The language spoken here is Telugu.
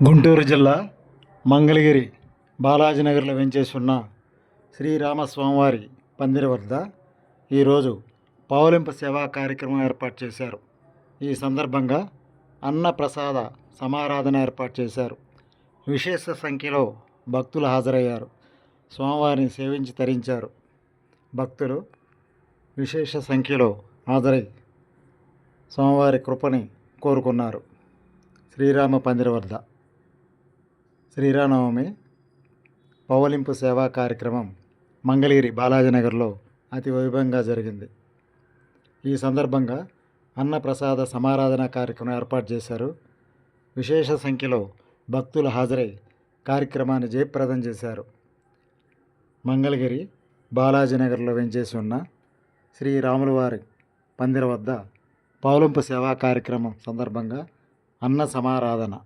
గుంటూరు జిల్లా మంగళగిరి బాలాజీనగర్లో వెంచేసి ఉన్న శ్రీరామస్వామివారి పందిరి వద్ద ఈరోజు పౌలింపు సేవా కార్యక్రమం ఏర్పాటు చేశారు. ఈ సందర్భంగా అన్నప్రసాద సమారాధన ఏర్పాటు చేశారు. విశేష సంఖ్యలో భక్తులు హాజరయ్యారు. స్వామివారిని సేవించి తరించారు. భక్తులు విశేష సంఖ్యలో హాజరై స్వామివారి కృపని కోరుకున్నారు. శ్రీరామ పందిరి వద్ద శ్రీరామనవమి పౌలింపు సేవా కార్యక్రమం మంగళగిరి బాలాజీనగర్లో అతి వైభవంగా జరిగింది. ఈ సందర్భంగా అన్నప్రసాద సమారాధన కార్యక్రమం ఏర్పాటు చేశారు. విశేష సంఖ్యలో భక్తులు హాజరై కార్యక్రమాన్ని జయప్రదం చేశారు. మంగళగిరి బాలాజీనగర్లో వెంచేసి ఉన్న శ్రీరాములవారి పందిరి వద్ద పౌలింపు సేవా కార్యక్రమం సందర్భంగా అన్న సమారాధన